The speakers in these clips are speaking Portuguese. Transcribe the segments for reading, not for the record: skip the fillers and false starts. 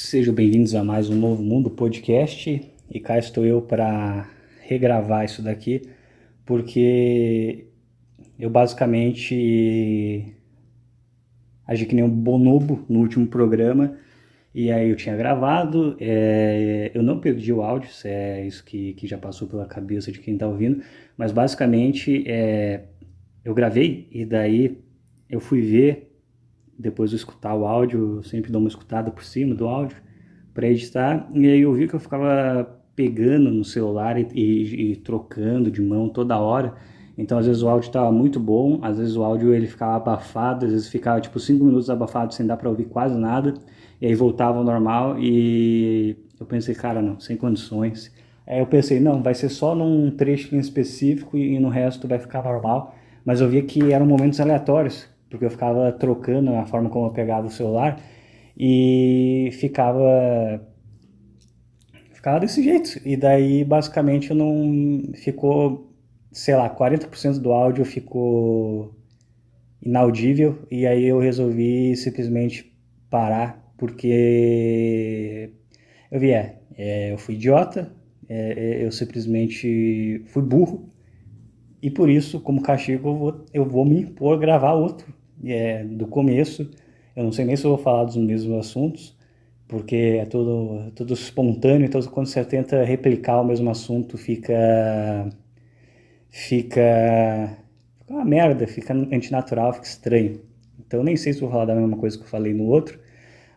Sejam bem-vindos a mais um Novo Mundo Podcast e cá estou eu para regravar isso daqui, porque eu basicamente agi que nem um bonobo no último programa e aí eu tinha gravado, eu não perdi o áudio, se é isso que já passou pela cabeça de quem está ouvindo, mas basicamente eu gravei e daí eu fui ver, depois de escutar o áudio, eu sempre dou uma escutada por cima do áudio, para editar, e aí eu vi que eu ficava pegando no celular e trocando de mão toda hora, então às vezes o áudio estava muito bom, às vezes o áudio ele ficava abafado, às vezes ficava tipo 5 minutos abafado sem dar para ouvir quase nada, e aí voltava ao normal e eu pensei, cara, não, sem condições. Aí eu pensei, não, vai ser só num trecho em específico e no resto vai ficar normal, mas eu via que eram momentos aleatórios, porque eu ficava trocando a forma como eu pegava o celular, e ficava desse jeito. E daí, basicamente, eu não ficou, sei lá, 40% do áudio ficou inaudível. E aí eu resolvi simplesmente parar, porque eu vi, eu fui idiota, eu simplesmente fui burro. E por isso, como castigo, eu vou me impor a gravar outro, do começo. Eu não sei nem se eu vou falar dos mesmos assuntos, porque é tudo espontâneo, então quando você tenta replicar o mesmo assunto, fica uma merda, fica antinatural, fica estranho. Então eu nem sei se vou falar da mesma coisa que eu falei no outro,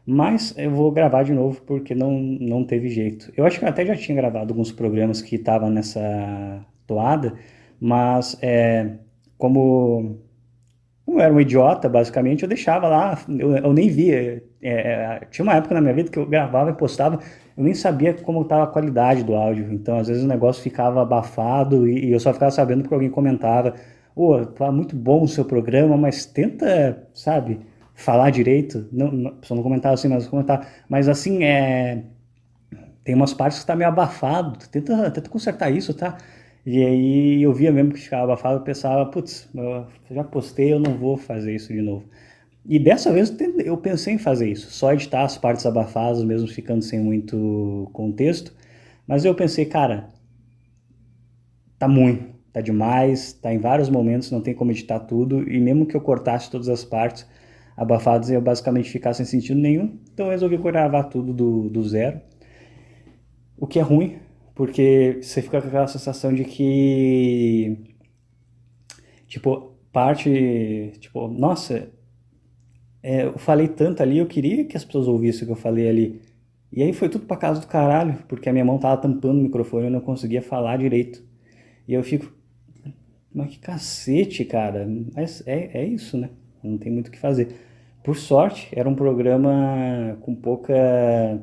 mas eu vou gravar de novo porque não teve jeito. Eu acho que eu até já tinha gravado alguns programas que estavam nessa toada, mas como como eu era um idiota, basicamente, eu deixava lá, eu nem via. Tinha uma época na minha vida que eu gravava e postava, eu nem sabia como estava a qualidade do áudio. Então, às vezes o negócio ficava abafado e eu só ficava sabendo porque alguém comentava: Ô, tá muito bom o seu programa, mas tenta, sabe, falar direito. Não, a pessoa não comentava assim, mas comentava. Mas assim, tem umas partes que tá meio abafado, tenta consertar isso, tá? E aí eu via mesmo que ficava abafado, eu pensava, putz, eu já postei, eu não vou fazer isso de novo. E dessa vez eu pensei em fazer isso, só editar as partes abafadas, mesmo ficando sem muito contexto. Mas eu pensei, cara, tá muito, tá demais, tá em vários momentos, não tem como editar tudo, e mesmo que eu cortasse todas as partes abafadas, eu basicamente ficar sem sentido nenhum. Então eu resolvi gravar tudo do zero. O que é ruim, porque você fica com aquela sensação de que, tipo, tipo, nossa, eu falei tanto ali, eu queria que as pessoas ouvissem o que eu falei ali. E aí foi tudo pra casa do caralho, porque a minha mão tava tampando o microfone e eu não conseguia falar direito. E eu fico, mas que cacete, cara. Mas é isso, né? Não tem muito o que fazer. Por sorte, era um programa com pouca,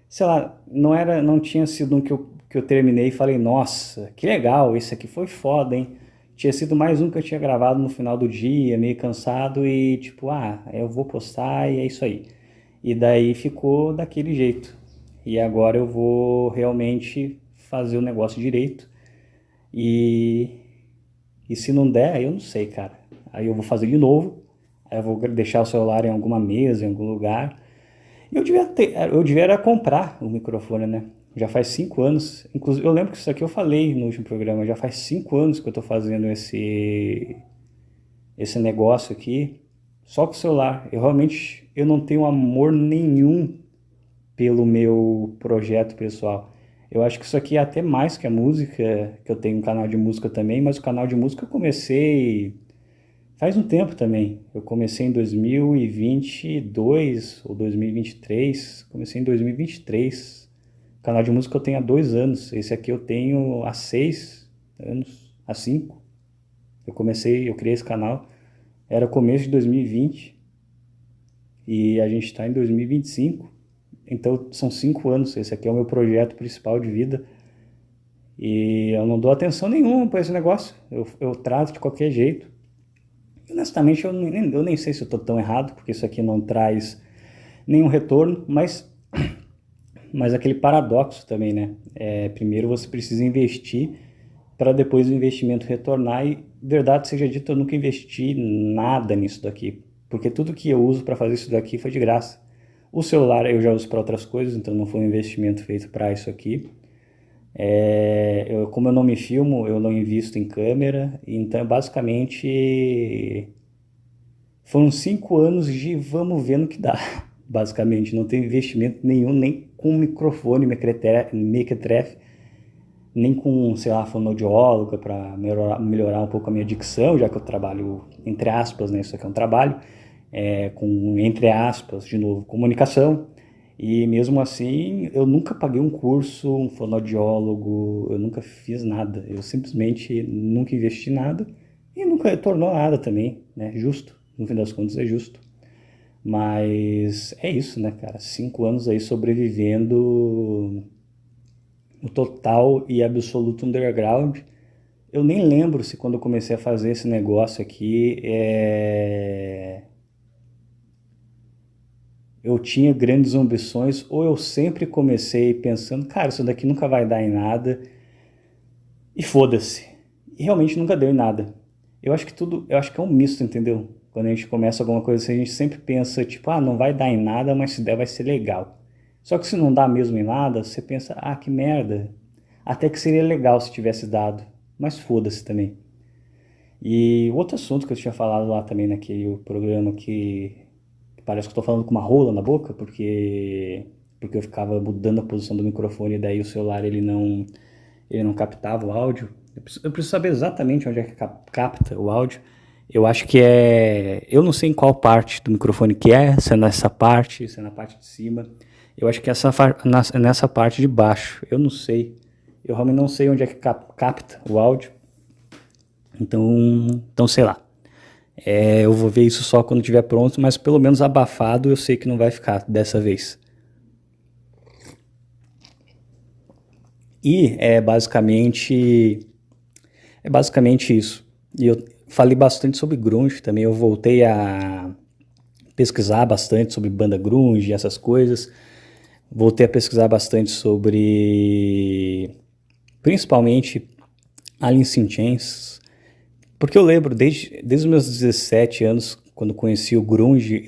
sei lá, não tinha sido um que eu terminei e falei, nossa, que legal, esse aqui foi foda, hein? Tinha sido mais um que eu tinha gravado no final do dia, meio cansado e tipo, eu vou postar e é isso aí. E daí ficou daquele jeito. E agora eu vou realmente fazer o negócio direito. E, e se não der, aí eu não sei, cara. Aí eu vou fazer de novo. Aí eu vou deixar o celular em alguma mesa, em algum lugar. Eu devia era comprar o microfone, né? Já faz 5 anos. Inclusive, eu lembro que isso aqui eu falei no último programa. Já faz 5 anos que eu tô fazendo esse negócio aqui, só com o celular. Eu não tenho amor nenhum pelo meu projeto pessoal. Eu acho que isso aqui é até mais que a música, que eu tenho um canal de música também, mas o canal de música eu comecei faz um tempo também. Eu comecei em 2022 ou 2023. Comecei em 2023. O canal de música eu tenho há 2 anos. Esse aqui eu tenho há 6 anos, há 5. Eu criei esse canal. Era começo de 2020 e a gente está em 2025. Então são 5 anos. Esse aqui é o meu projeto principal de vida. E eu não dou atenção nenhuma para esse negócio. Eu trato de qualquer jeito. Honestamente, eu nem sei se eu estou tão errado, porque isso aqui não traz nenhum retorno, mas aquele paradoxo também, né? Primeiro você precisa investir para depois o investimento retornar, e verdade seja dita, eu nunca investi nada nisso daqui, porque tudo que eu uso para fazer isso daqui foi de graça. O celular eu já uso para outras coisas, então não foi um investimento feito para isso aqui. Como eu não me filmo, eu não invisto em câmera, então basicamente foram 5 anos de vamos ver no que dá. Basicamente, não tem investimento nenhum, nem com microfone, mequetrefe, nem com, sei lá, fonoaudióloga para melhorar um pouco a minha dicção, já que eu trabalho, entre aspas, né, isso aqui é um trabalho, com, entre aspas, de novo, comunicação. E mesmo assim, eu nunca paguei um curso, um fonoaudiólogo, eu nunca fiz nada. Eu simplesmente nunca investi nada e nunca tornou nada também, né? Justo, no fim das contas é justo. Mas é isso, né, cara? 5 anos aí sobrevivendo no total e absoluto underground. Eu nem lembro se quando eu comecei a fazer esse negócio aqui, eu tinha grandes ambições ou eu sempre comecei pensando, cara, isso daqui nunca vai dar em nada e foda-se. E realmente nunca deu em nada. Eu acho que é um misto, entendeu? Quando a gente começa alguma coisa assim, a gente sempre pensa, tipo, ah, não vai dar em nada, mas se der vai ser legal. Só que se não dá mesmo em nada, você pensa, ah, que merda. Até que seria legal se tivesse dado, mas foda-se também. E outro assunto que eu tinha falado lá também naquele programa que parece que eu tô falando com uma rola na boca, porque eu ficava mudando a posição do microfone e daí o celular ele não captava o áudio. Eu preciso saber exatamente onde é que capta o áudio. Eu acho que eu não sei em qual parte do microfone que é, se é nessa parte, se é na parte de cima. Eu acho que é nessa parte de baixo. Eu não sei. Eu realmente não sei onde é que capta o áudio. Então sei lá. Eu vou ver isso só quando estiver pronto, mas pelo menos abafado eu sei que não vai ficar dessa vez. E é basicamente isso. E eu falei bastante sobre grunge também. Eu voltei a pesquisar bastante sobre banda grunge e essas coisas. Voltei a pesquisar bastante sobre, principalmente, Alice in Chains. Porque eu lembro, desde os meus 17 anos, quando conheci o grunge,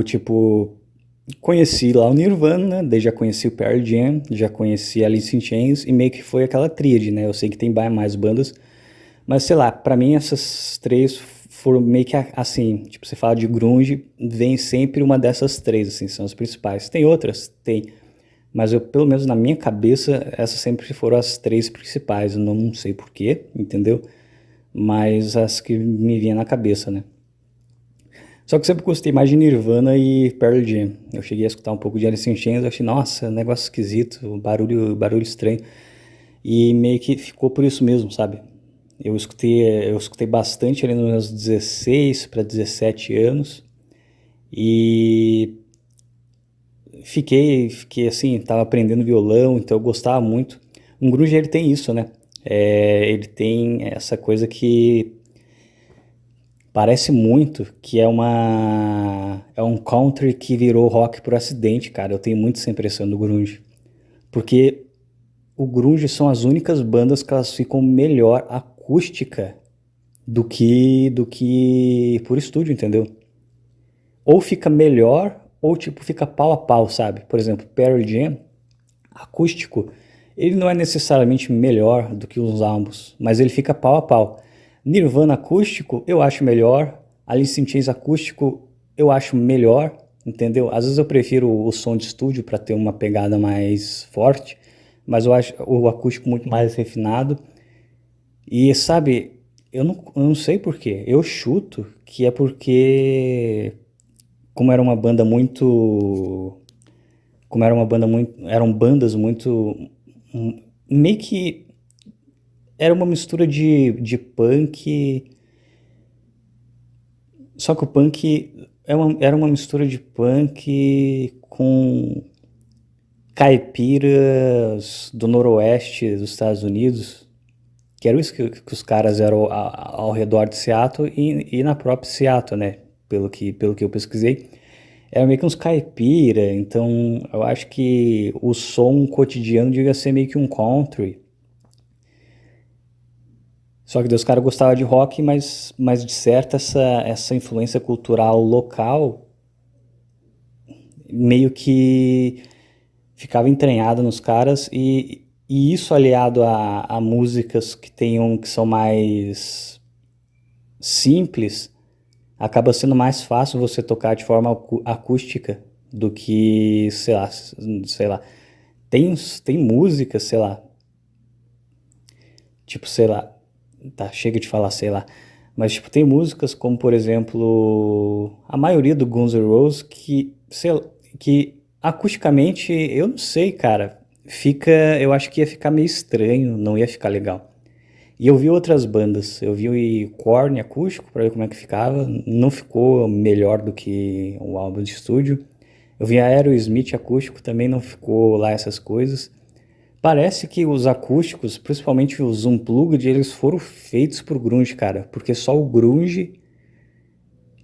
tipo, conheci lá o Nirvana, daí já conheci o Pearl Jam, já conheci Alice in Chains, e meio que foi aquela tríade, né? Eu sei que tem mais bandas, mas sei lá, pra mim essas três foram meio que assim, tipo, você fala de grunge, vem sempre uma dessas três, assim, são as principais. Tem outras? Tem. Mas eu, pelo menos na minha cabeça, essas sempre foram as três principais. Eu não sei porquê, entendeu? Mas as que me vinham na cabeça, né? Só que eu sempre gostei mais de Nirvana e Pearl Jam. Eu cheguei a escutar um pouco de Alice in Chains, eu achei, nossa, negócio esquisito, barulho estranho. E meio que ficou por isso mesmo, sabe? Eu escutei bastante ali nos meus 16 para 17 anos. E fiquei assim, tava aprendendo violão, então eu gostava muito. Um grunge ele tem isso, né? Ele tem essa coisa que parece muito que é um country que virou rock por acidente, cara. Eu tenho muito essa impressão do grunge, porque o grunge são as únicas bandas que elas ficam melhor acústica do que por estúdio, entendeu? Ou fica melhor ou tipo fica pau a pau, sabe? Por exemplo, Pearl Jam acústico, ele não é necessariamente melhor do que os álbuns, mas ele fica pau a pau. Nirvana acústico, eu acho melhor. Alice in Chains acústico, eu acho melhor, entendeu? Às vezes eu prefiro o som de estúdio para ter uma pegada mais forte, mas eu acho o acústico muito mais refinado. E sabe, eu não sei por quê. Eu chuto que é porque como era uma banda muito eram bandas muito meio que era uma mistura de punk, só que o punk era uma mistura de punk com caipiras do noroeste dos Estados Unidos, que era isso que os caras eram ao redor de Seattle e na própria Seattle, né? Pelo que eu pesquisei. Era meio que uns caipira, então eu acho que o som cotidiano devia ser meio que um country. Só que daí os caras gostavam de rock, mas de certa essa influência cultural local meio que ficava entranhada nos caras e isso aliado a músicas que são mais simples, acaba sendo mais fácil você tocar de forma acústica do que, sei lá, tem músicas, sei lá, tipo, sei lá, tá, chega de falar, sei lá, mas tipo, tem músicas como, por exemplo, a maioria do Guns N' Roses que acusticamente, eu não sei, cara, eu acho que ia ficar meio estranho, não ia ficar legal. E eu vi outras bandas, eu vi o Korn acústico pra ver como é que ficava, não ficou melhor do que o álbum de estúdio. Eu vi a Aerosmith acústico, também não ficou lá essas coisas. Parece que os acústicos, principalmente os unplugged, eles foram feitos pro grunge, cara, porque só o grunge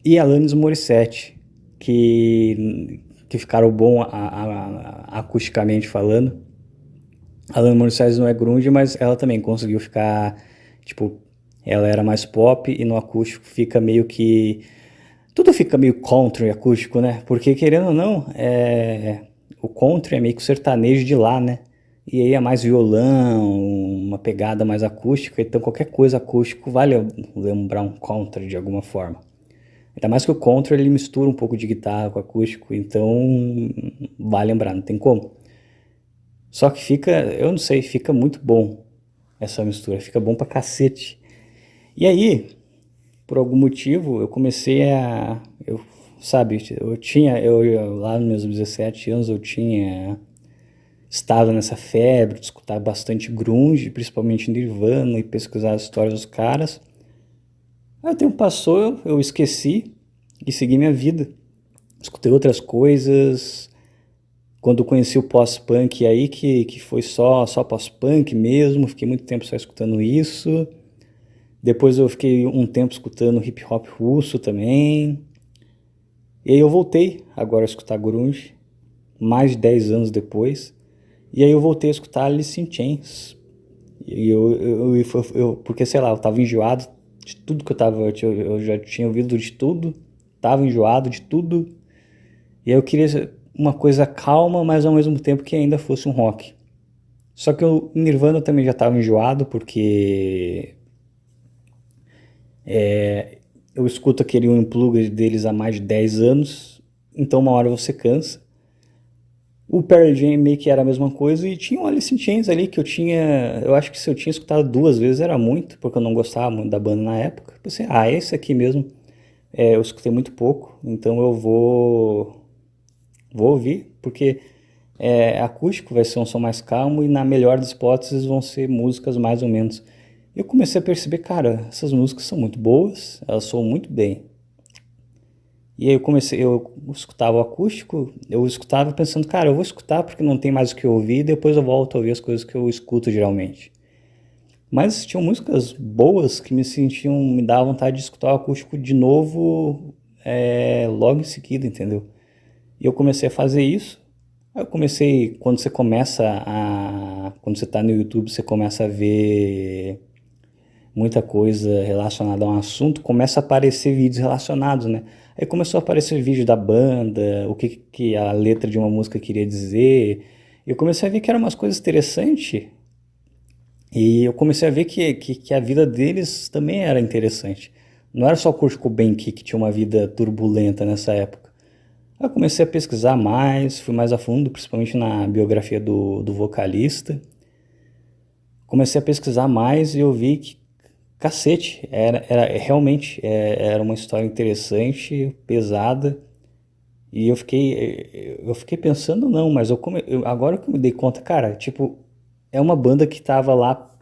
e Alanis Morissette que ficaram bom acusticamente falando. A Alanis Morissette não é grunge, mas ela também conseguiu ficar, tipo, ela era mais pop e no acústico fica meio que tudo fica meio country acústico, né? Porque querendo ou não, o country é meio que o sertanejo de lá, né? E aí é mais violão, uma pegada mais acústica, então qualquer coisa acústico vai lembrar um country de alguma forma. Ainda mais que o country ele mistura um pouco de guitarra com acústico, então vai lembrar, não tem como. Só que fica, eu não sei, fica muito bom essa mistura, fica bom pra cacete. E aí, por algum motivo, eu comecei sabe, lá nos meus 17 anos, eu tinha estado nessa febre de escutar bastante grunge, principalmente Nirvana, e pesquisar as histórias dos caras. Aí o tempo passou, eu esqueci e segui minha vida. Escutei outras coisas. Quando conheci o pós-punk aí, que foi só pós-punk mesmo, fiquei muito tempo só escutando isso. Depois eu fiquei um tempo escutando hip hop russo também. E aí eu voltei agora a escutar grunge, mais de 10 anos depois. E aí eu voltei a escutar Alice in Chains. E porque sei lá, eu tava enjoado de tudo que eu já tinha ouvido de tudo, tava enjoado de tudo. E aí eu queria uma coisa calma, mas ao mesmo tempo que ainda fosse um rock. Só que o Nirvana também já tava enjoado, porque eu escuto aquele unplugged deles há mais de 10 anos, então uma hora você cansa. O Pearl Jam meio que era a mesma coisa e tinha um Alice in Chains ali que eu acho que se eu tinha escutado 2 vezes era muito, porque eu não gostava muito da banda na época. Eu pensei, esse aqui mesmo, eu escutei muito pouco, então eu vou ouvir, porque acústico vai ser um som mais calmo e na melhor das hipóteses vão ser músicas mais ou menos. Eu comecei a perceber, cara, essas músicas são muito boas, elas soam muito bem. E aí eu escutava o acústico, eu escutava pensando, cara, eu vou escutar porque não tem mais o que ouvir, e depois eu volto a ouvir as coisas que eu escuto geralmente. Mas tinham músicas boas que me davam vontade de escutar o acústico de novo, logo em seguida, entendeu? E eu comecei a fazer isso. Aí eu comecei, quando você tá no YouTube, você começa a ver muita coisa relacionada a um assunto, começa a aparecer vídeos relacionados, né? Aí começou a aparecer vídeo da banda, o que a letra de uma música queria dizer. Eu comecei a ver que eram umas coisas interessantes e eu comecei a ver que a vida deles também era interessante. Não era só o Kurt Cobain que tinha uma vida turbulenta nessa época. Aí eu comecei a pesquisar mais, fui mais a fundo, principalmente na biografia do vocalista. Comecei a pesquisar mais e eu vi que, cacete, realmente era uma história interessante, pesada. E eu fiquei pensando, não, mas agora que eu me dei conta, cara, tipo, é uma banda que tava lá,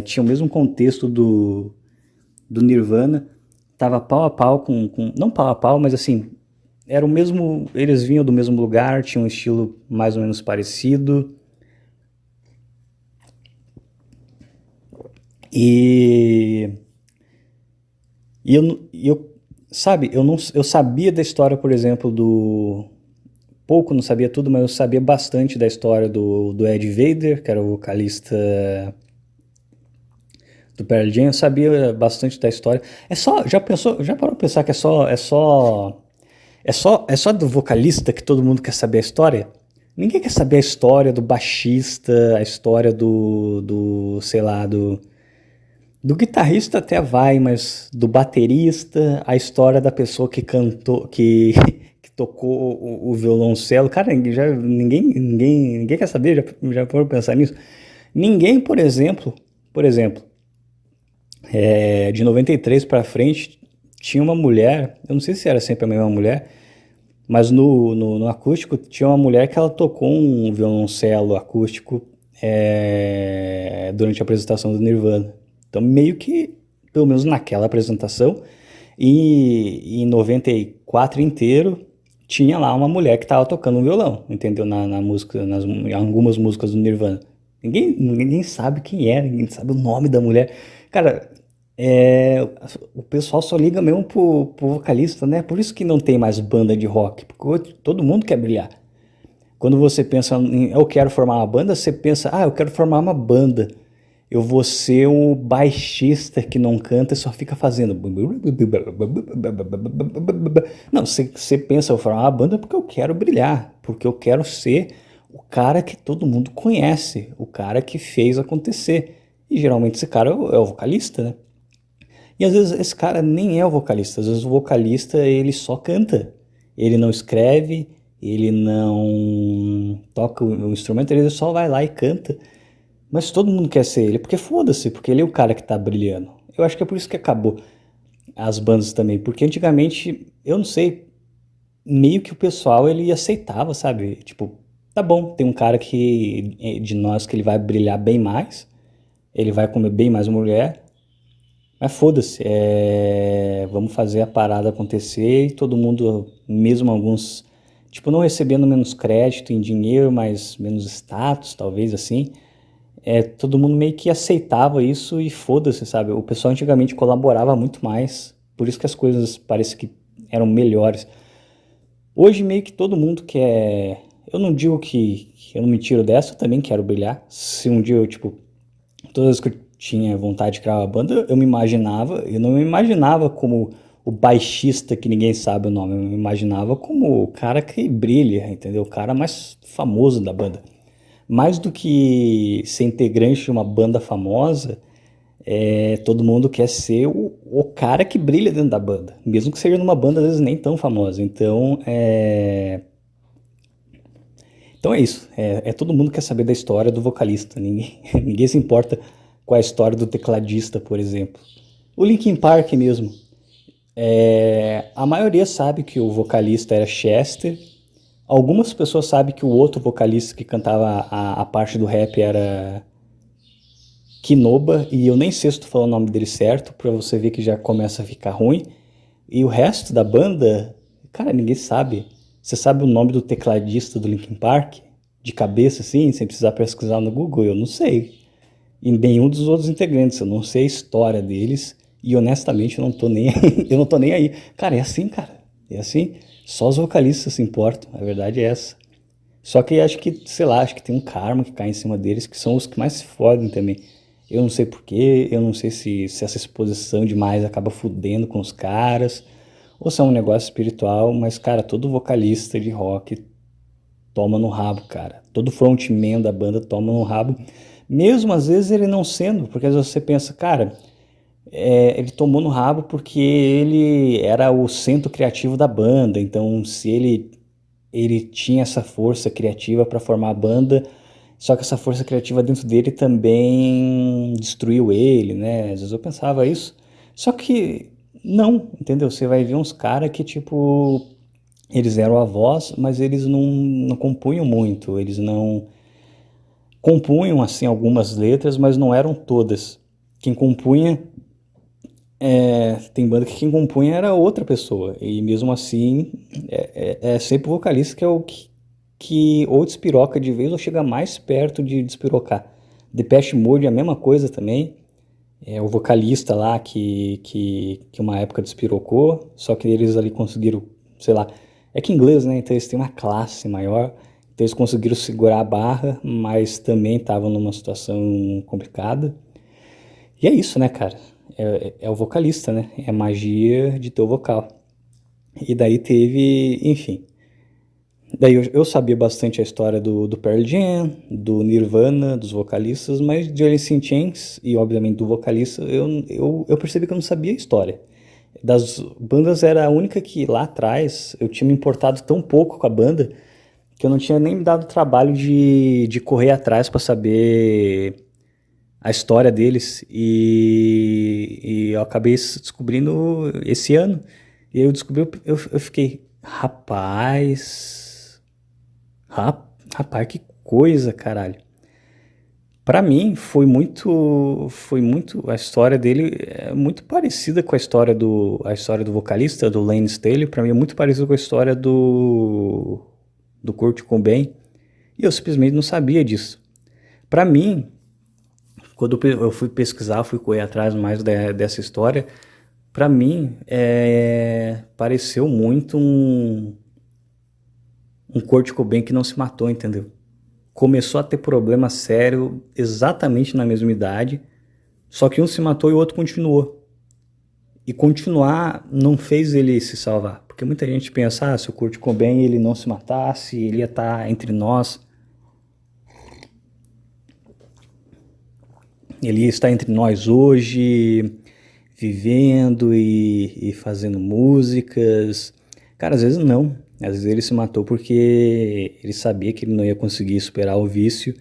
tinha o mesmo contexto do Nirvana, tava pau a pau não pau a pau, mas assim, era o mesmo, eles vinham do mesmo lugar, tinham um estilo mais ou menos parecido, e, sabe, eu sabia da história, por exemplo, pouco, não sabia tudo, mas eu sabia bastante da história do Ed Vedder, que era o vocalista Do Pearl Jam, eu sabia bastante da história. É só, já pensou, já parou pra pensar que é só do vocalista que todo mundo quer saber a história? Ninguém quer saber a história do baixista, a história sei lá, do guitarrista até vai, mas do baterista, a história da pessoa que cantou, que tocou o violoncelo. Cara, ninguém quer saber, já foram pensar nisso? Ninguém, por exemplo, de 93 para frente, tinha uma mulher, eu não sei se era sempre a mesma mulher, mas no acústico tinha uma mulher que ela tocou um violoncelo acústico durante a apresentação do Nirvana. Então, meio que, pelo menos naquela apresentação, e em 94 inteiro, tinha lá uma mulher que estava tocando um violão, entendeu? Na música, em algumas músicas do Nirvana. Ninguém sabe quem é, ninguém sabe o nome da mulher. Cara, é, o pessoal só liga mesmo pro vocalista, né? Por isso que não tem mais banda de rock, porque todo mundo quer brilhar. Quando você pensa em eu quero formar uma banda, você pensa, eu quero formar uma banda. Eu vou ser o baixista que não canta e só fica fazendo. Não, você pensa, eu vou formar uma banda porque eu quero brilhar, porque eu quero ser o cara que todo mundo conhece, o cara que fez acontecer. E geralmente esse cara é o vocalista, né? E às vezes esse cara nem é o vocalista, às vezes o vocalista ele só canta, ele não escreve, ele não toca o instrumento, ele só vai lá e canta. Mas todo mundo quer ser ele, porque foda-se, porque ele é o cara que tá brilhando. Eu acho que é por isso que acabou as bandas também, porque antigamente, eu não sei, meio que o pessoal ele aceitava, sabe? Tipo, tá bom, tem um cara que de nós que ele vai brilhar bem mais, ele vai comer bem mais mulher, mas foda-se, vamos fazer a parada acontecer e todo mundo, mesmo alguns, tipo, não recebendo menos crédito em dinheiro, mas menos status, talvez assim, todo mundo meio que aceitava isso e foda-se, sabe? O pessoal antigamente colaborava muito mais, por isso que as coisas parece que eram melhores. Hoje meio que todo mundo quer. Eu não digo que eu não me tiro dessa, eu também quero brilhar. Se um dia eu, tipo, todas as vezes que eu tinha vontade de criar uma banda, eu não me imaginava como o baixista que ninguém sabe o nome, eu me imaginava como o cara que brilha, entendeu? O cara mais famoso da banda. Mais do que ser integrante de uma banda famosa, todo mundo quer ser o cara que brilha dentro da banda, mesmo que seja numa banda às vezes nem tão famosa. Então é isso. Todo mundo quer saber da história do vocalista. Ninguém se importa com a história do tecladista, por exemplo. O Linkin Park mesmo. A maioria sabe que o vocalista era Chester. Algumas pessoas sabem que o outro vocalista que cantava a parte do rap era Kinoba, e eu nem sei se tu falou o nome dele certo, pra você ver que já começa a ficar ruim. E o resto da banda, cara, ninguém sabe. Você sabe o nome do tecladista do Linkin Park? De cabeça, assim, sem precisar pesquisar no Google? Eu não sei. E nenhum dos outros integrantes, eu não sei a história deles. E honestamente eu não tô nem, eu não tô nem aí. Cara, é assim, cara. É assim. Só os vocalistas se importam. A verdade é essa. Só que acho que, sei lá, acho que tem um karma que cai em cima deles, que são os que mais se fodem também. Eu não sei porquê, eu não sei se essa exposição demais acaba fudendo com os caras, ou se é um negócio espiritual, mas, cara, todo vocalista de rock toma no rabo, cara. Todo frontman da banda toma no rabo, mesmo às vezes ele não sendo, porque às vezes você pensa, cara, ele tomou no rabo porque ele era o centro criativo da banda, então se ele tinha essa força criativa para formar a banda, só que essa força criativa dentro dele também destruiu ele, né? Às vezes eu pensava isso. Só que não, entendeu? Você vai ver uns caras que, tipo, eles eram avós, mas eles não compunham muito. Eles não compunham, assim, algumas letras, mas não eram todas. Quem compunha, tem banda que quem compunha era outra pessoa. E mesmo assim, é sempre o vocalista que é o que ou despiroca de vez ou chega mais perto de despirocar. Depeche Mode é a mesma coisa também. É o vocalista lá que uma época despirocou, só que eles ali conseguiram, sei lá, é que em inglês, né? Então eles têm uma classe maior, então eles conseguiram segurar a barra, mas também estavam numa situação complicada. E é isso, né, cara? É o vocalista, né? É a magia de ter o vocal. E daí teve, enfim. Daí eu sabia bastante a história do Pearl Jam, do Nirvana, dos vocalistas, mas de Alice in Chains e, obviamente, do vocalista, eu percebi que eu não sabia a história. Das bandas era a única que lá atrás eu tinha me importado tão pouco com a banda que eu não tinha nem me dado o trabalho de correr atrás para saber a história deles e eu acabei descobrindo esse ano. E aí eu descobri, eu fiquei, rapaz, que coisa, caralho. Pra mim foi muito, a história dele é muito parecida com a história do vocalista, do Lane Staley. Pra mim é muito parecida com a história do Kurt Cobain. E eu simplesmente não sabia disso. Pra mim, quando eu fui pesquisar, fui correr atrás mais dessa história, pra mim pareceu muito um Kurt Cobain que não se matou, entendeu? Começou a ter problema sério exatamente na mesma idade, só que um se matou e o outro continuou. E continuar não fez ele se salvar, porque muita gente pensa, se o Kurt Cobain ele não se matasse, ele ia estar entre nós, ele ia estar entre nós hoje, vivendo e fazendo músicas. Cara, às vezes não. Às vezes ele se matou porque ele sabia que ele não ia conseguir superar o vício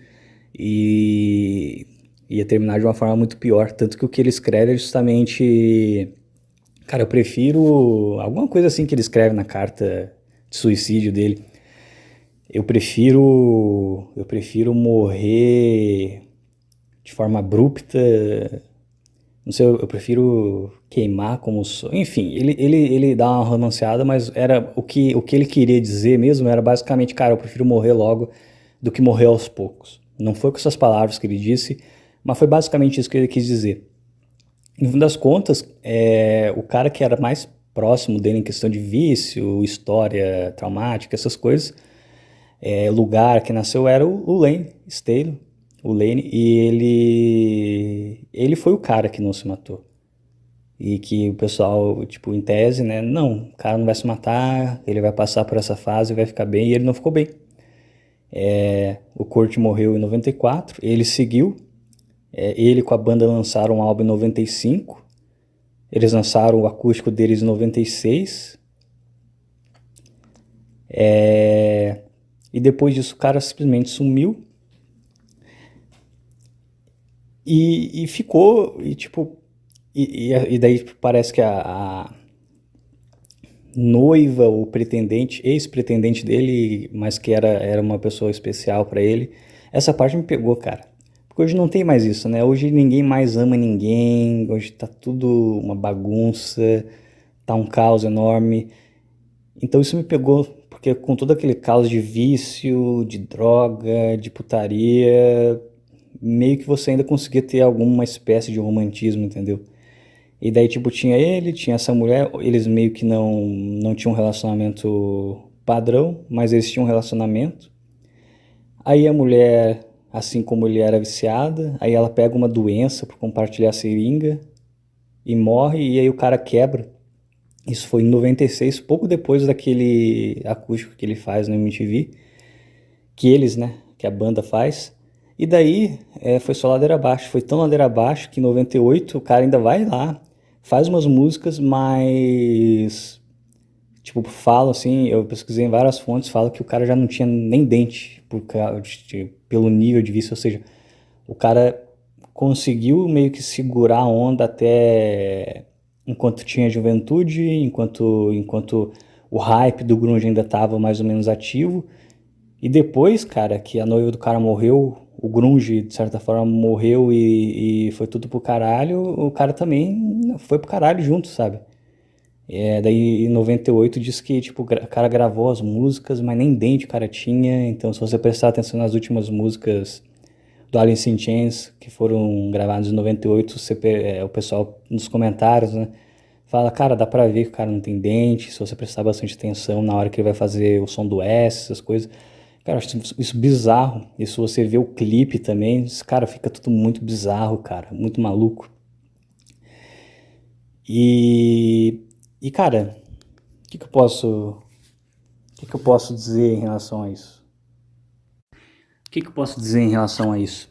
e ia terminar de uma forma muito pior. Tanto que o que ele escreve é justamente. Cara, eu prefiro. Alguma coisa assim que ele escreve na carta de suicídio dele. Eu prefiro morrer de forma abrupta. Não sei, eu prefiro queimar como sou. Enfim, ele dá uma romanceada, mas era o que ele queria dizer mesmo era basicamente, cara, eu prefiro morrer logo do que morrer aos poucos. Não foi com essas palavras que ele disse, mas foi basicamente isso que ele quis dizer. No fim das contas, o cara que era mais próximo dele em questão de vício, história traumática, essas coisas, lugar que nasceu era o Lane Staley, o Lane, e ele foi o cara que não se matou. E que o pessoal, tipo, em tese, né, não, o cara não vai se matar, ele vai passar por essa fase, vai ficar bem, e ele não ficou bem. O Kurt morreu em 94, ele seguiu, ele com a banda lançaram um álbum em 95, eles lançaram o acústico deles em 96, e depois disso o cara simplesmente sumiu, e ficou, e tipo, e daí parece que a noiva ou pretendente, ex-pretendente dele, mas que era uma pessoa especial pra ele. Essa parte me pegou, cara. Porque hoje não tem mais isso, né? Hoje ninguém mais ama ninguém, hoje tá tudo uma bagunça, tá um caos enorme. Então isso me pegou, porque com todo aquele caos de vício, de droga, de putaria, meio que você ainda conseguia ter alguma espécie de romantismo, entendeu? E daí, tipo, tinha ele, tinha essa mulher, eles meio que não tinham um relacionamento padrão, mas eles tinham um relacionamento. Aí a mulher, assim como ele era viciada, aí ela pega uma doença por compartilhar a seringa e morre, e aí o cara quebra. Isso foi em 96, pouco depois daquele acústico que ele faz no MTV, que eles, né, que a banda faz. E daí foi só ladeira abaixo, foi tão ladeira abaixo que em 98 o cara ainda vai lá, faz umas músicas, mas tipo, falo assim, eu pesquisei em várias fontes, falo que o cara já não tinha nem dente pelo nível de vício, ou seja, o cara conseguiu meio que segurar a onda até enquanto tinha juventude, enquanto o hype do grunge ainda estava mais ou menos ativo, e depois, cara, que a noiva do cara morreu, o grunge, de certa forma, morreu e foi tudo pro caralho, o cara também foi pro caralho junto, sabe? Daí em 98 diz que tipo, o cara gravou as músicas, mas nem dente o cara tinha. Então, se você prestar atenção nas últimas músicas do Alice in Chains, que foram gravadas em 98, o pessoal nos comentários, né, fala, cara, dá pra ver que o cara não tem dente, se você prestar bastante atenção na hora que ele vai fazer o som do S, essas coisas. Cara, eu acho isso bizarro. E se você vê o clipe também, cara, fica tudo muito bizarro, cara, muito maluco. E, cara, o que que eu posso dizer em relação a isso? O que que eu posso dizer em relação a isso?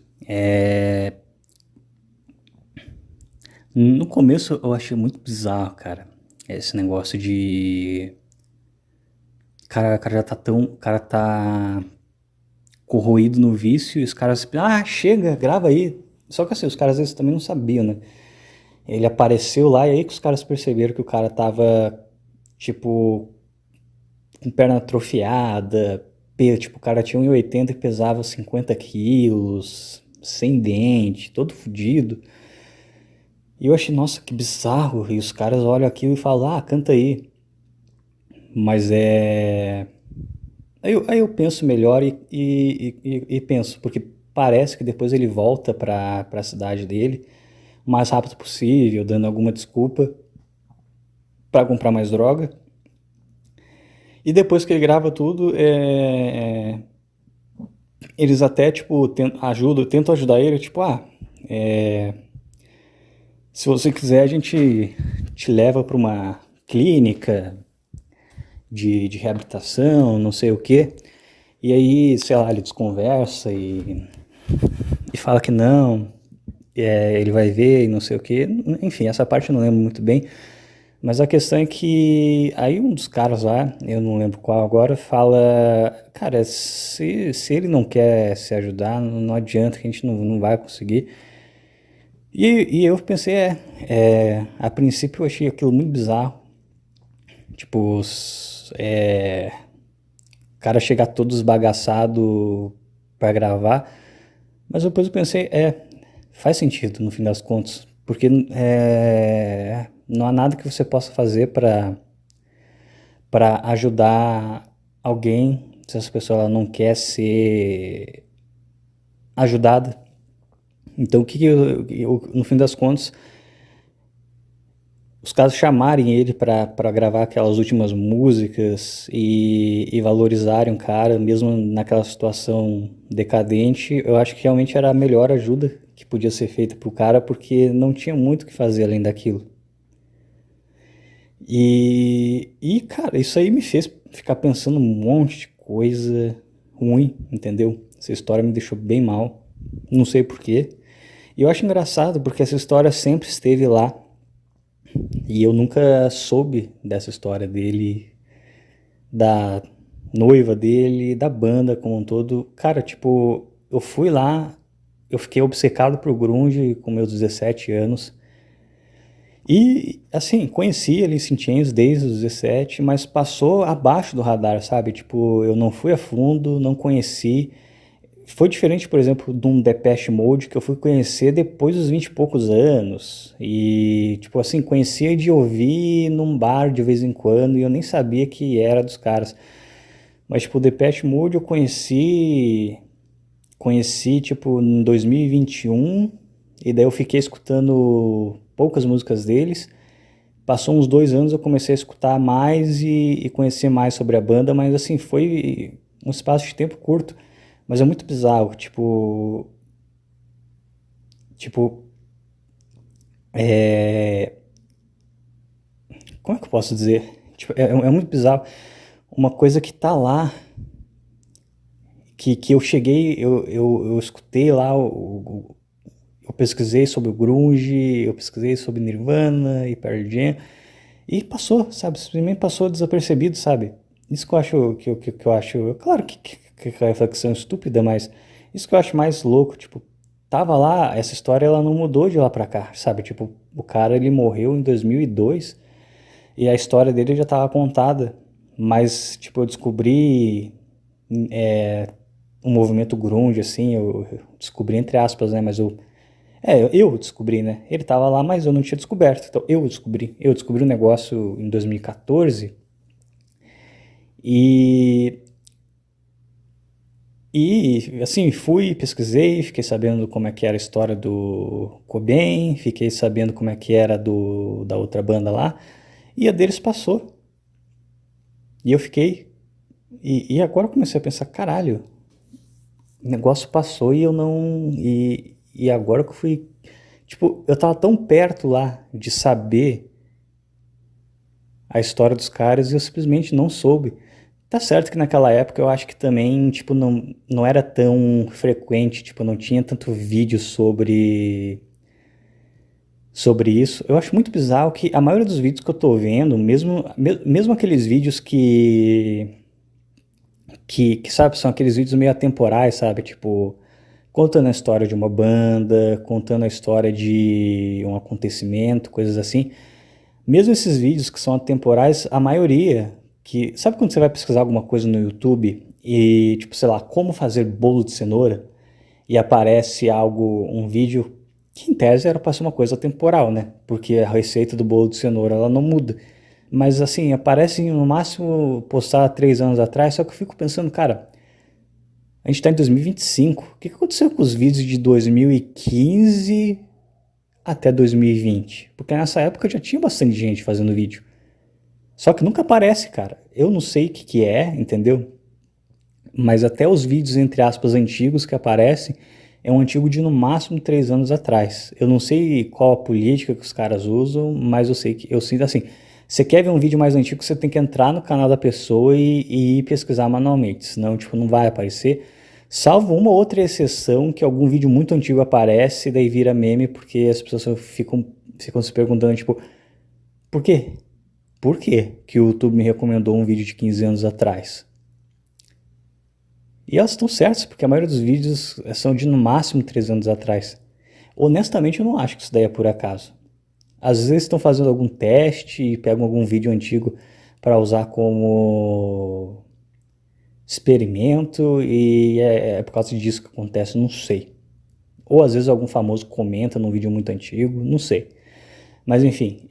No começo eu achei muito bizarro, cara, esse negócio de. O cara tá corroído no vício e os caras. Ah, chega, grava aí. Só que assim, os caras às vezes também não sabiam, né? Ele apareceu lá e aí que os caras perceberam que o cara tava, tipo, com perna atrofiada, tipo, o cara tinha 1,80 e pesava 50 quilos, sem dente, todo fudido. E eu achei, nossa, que bizarro. E os caras olham aquilo e falam, ah, canta aí. Mas é. Aí eu penso melhor e penso, porque parece que depois ele volta pra cidade dele o mais rápido possível, dando alguma desculpa pra comprar mais droga. E depois que ele grava tudo, eles até, tipo, tentam ajudar ele, tipo, se você quiser, a gente te leva pra uma clínica de reabilitação, não sei o quê. E aí, sei lá, ele desconversa e fala que não, ele vai ver e não sei o quê. Enfim, essa parte eu não lembro muito bem. Mas a questão é que aí um dos caras lá, eu não lembro qual agora, fala, cara, se ele não quer se ajudar, não adianta que a gente não vai conseguir. E eu pensei, a princípio eu achei aquilo muito bizarro. Tipo, o cara chegar todo esbagaçado pra gravar. Mas depois eu pensei, faz sentido no fim das contas. Porque não há nada que você possa fazer para ajudar alguém se essa pessoa ela não quer ser ajudada. Então, o que, que no fim das contas, os caras chamarem ele para gravar aquelas últimas músicas e valorizarem o cara, mesmo naquela situação decadente, eu acho que realmente era a melhor ajuda que podia ser feita pro cara, porque não tinha muito o que fazer além daquilo. Cara, isso aí me fez ficar pensando um monte de coisa ruim, entendeu? Essa história me deixou bem mal, não sei porquê. E eu acho engraçado porque essa história sempre esteve lá e eu nunca soube dessa história dele, da noiva dele, da banda como um todo. Cara, tipo, eu fui lá, eu fiquei obcecado por grunge com meus 17 anos. E, assim, conheci Alice in Chains desde os 17, mas passou abaixo do radar, sabe? Tipo, eu não fui a fundo, não conheci. Foi diferente, por exemplo, de um Depeche Mode que eu fui conhecer depois dos 20 e poucos anos. E, tipo assim, conhecia de ouvir num bar de vez em quando e eu nem sabia que era dos caras. Mas, tipo, o Depeche Mode eu conheci, tipo, em 2021 e daí eu fiquei escutando poucas músicas deles. Passou uns 2 anos eu comecei a escutar mais e conhecer mais sobre a banda, mas assim, foi um espaço de tempo curto. Mas é muito bizarro, tipo, é, como é que eu posso dizer? Tipo, é muito bizarro. Uma coisa que tá lá, que eu cheguei, eu escutei lá, eu pesquisei sobre o grunge, eu pesquisei sobre Nirvana e Pearl Jam, e passou, sabe? Simplesmente passou desapercebido, sabe? Isso que eu acho, que eu acho, claro que a reflexão é estúpida, mas isso que eu acho mais louco, tipo, tava lá, essa história ela não mudou de lá pra cá, sabe? Tipo, o cara ele morreu em 2002 e a história dele já tava contada, mas, tipo, eu descobri um movimento grunge, assim, eu descobri entre aspas, né? Mas eu descobri, né? Ele tava lá, mas eu não tinha descoberto. Então eu descobri. Eu descobri um negócio em 2014 e, assim, fui, pesquisei, fiquei sabendo como é que era a história do Cobain, fiquei sabendo como é que era da outra banda lá, e a deles passou. E eu fiquei. E agora eu comecei a pensar, caralho, o negócio passou e eu não. E agora que eu fui. Tipo, eu tava tão perto lá de saber a história dos caras e eu simplesmente não soube. Tá certo que naquela época eu acho que também, tipo, não era tão frequente, tipo, não tinha tanto vídeo sobre isso. Eu acho muito bizarro que a maioria dos vídeos que eu tô vendo, mesmo aqueles vídeos que, sabe, são aqueles vídeos meio atemporais, sabe, tipo, contando a história de uma banda, contando a história de um acontecimento, coisas assim. Mesmo esses vídeos que são atemporais, a maioria, que sabe quando você vai pesquisar alguma coisa no YouTube e, tipo, sei lá, como fazer bolo de cenoura e aparece um vídeo que em tese era para ser uma coisa temporal, né? Porque a receita do bolo de cenoura ela não muda. Mas assim, aparece no máximo postar 3 anos atrás, só que eu fico pensando, cara, a gente está em 2025, o que aconteceu com os vídeos de 2015 até 2020? Porque nessa época já tinha bastante gente fazendo vídeo. Só que nunca aparece, cara. Eu não sei o que é, entendeu? Mas até os vídeos, entre aspas, antigos que aparecem, é um antigo de no máximo 3 anos atrás. Eu não sei qual a política que os caras usam, mas eu sei que eu sinto assim. Você quer ver um vídeo mais antigo, você tem que entrar no canal da pessoa e pesquisar manualmente, senão tipo, não vai aparecer. Salvo uma outra exceção que algum vídeo muito antigo aparece e daí vira meme porque as pessoas ficam se perguntando, tipo, por quê? Por quê que o YouTube me recomendou um vídeo de 15 anos atrás? E elas estão certas, porque a maioria dos vídeos são de no máximo 3 anos atrás. Honestamente, eu não acho que isso daí é por acaso. Às vezes estão fazendo algum teste e pegam algum vídeo antigo para usar como experimento e é por causa disso que acontece, não sei. Ou às vezes algum famoso comenta num vídeo muito antigo, não sei. Mas enfim,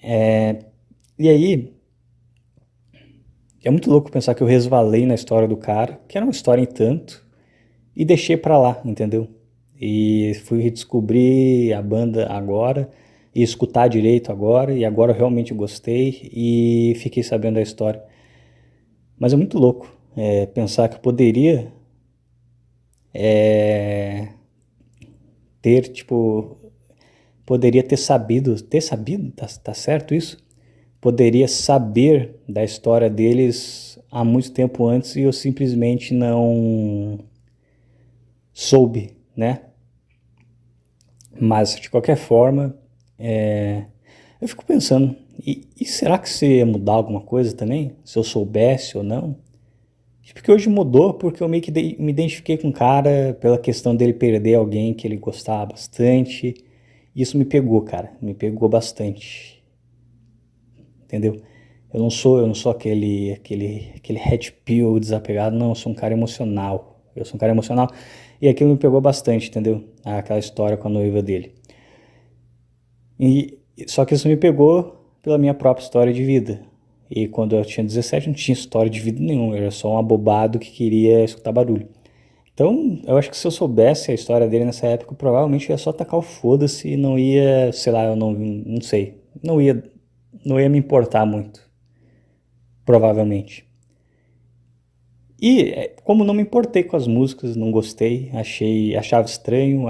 e aí é muito louco pensar que eu resvalei na história do cara, que era uma história em tanto, e deixei pra lá, entendeu? E fui redescobrir a banda agora, e escutar direito agora, e agora eu realmente gostei e fiquei sabendo da história. Mas é muito louco pensar que eu poderia ter, tipo, poderia ter sabido, tá certo isso? Poderia saber da história deles há muito tempo antes e eu simplesmente não soube, né? Mas, de qualquer forma, eu fico pensando, e será que você ia mudar alguma coisa também? Se eu soubesse ou não? Porque hoje mudou, porque eu meio que me identifiquei com o cara pela questão dele perder alguém que ele gostava bastante. Isso me pegou, cara, me pegou bastante, entendeu? Eu não sou aquele red pill desapegado, não, eu sou um cara emocional. Eu sou um cara emocional e aquilo me pegou bastante, entendeu? Aquela história com a noiva dele. Só que isso me pegou pela minha própria história de vida. E quando eu tinha 17, não tinha história de vida nenhuma, eu era só um abobado que queria escutar barulho. Então, eu acho que se eu soubesse a história dele nessa época, eu provavelmente ia só tacar o foda-se e não ia, sei lá, eu não sei, não ia me importar muito, provavelmente. E como não me importei com as músicas, não gostei, achava estranho,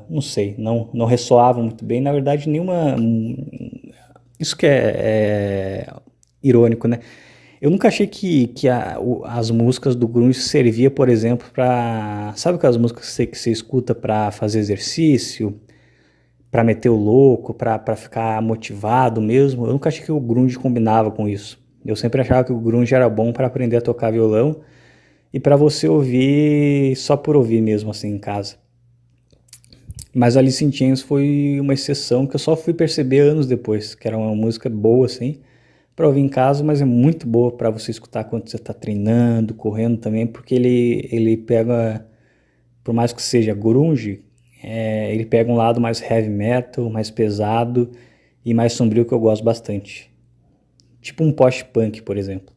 não sei, não ressoava muito bem. Na verdade, isso que é irônico, né? Eu nunca achei que as músicas do grunge servia, por exemplo, para, sabe aquelas músicas que você escuta para fazer exercício, para meter o louco, para ficar motivado mesmo? Eu nunca achei que o grunge combinava com isso. Eu sempre achava que o grunge era bom para aprender a tocar violão e para você ouvir só por ouvir mesmo assim em casa. Mas Alice in Chains foi uma exceção que eu só fui perceber anos depois, que era uma música boa assim, para ouvir em casa, mas é muito boa para você escutar quando você está treinando, correndo também, porque ele pega, por mais que seja grunge, ele pega um lado mais heavy metal, mais pesado e mais sombrio que eu gosto bastante. Tipo um post-punk, por exemplo.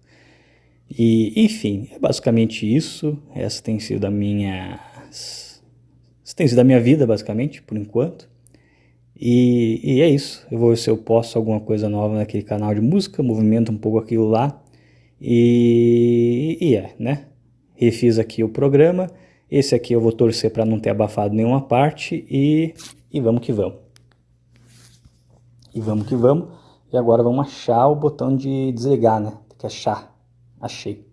E, enfim, é basicamente isso. Essa tem sido a minha vida, basicamente, por enquanto. E é isso. Eu vou ver se eu posto alguma coisa nova naquele canal de música, movimento um pouco aquilo lá. Né? Refiz aqui o programa. Esse aqui eu vou torcer para não ter abafado nenhuma parte. E vamos que vamos. E vamos que vamos. E agora vamos achar o botão de desligar, né? Tem que achar. Achei.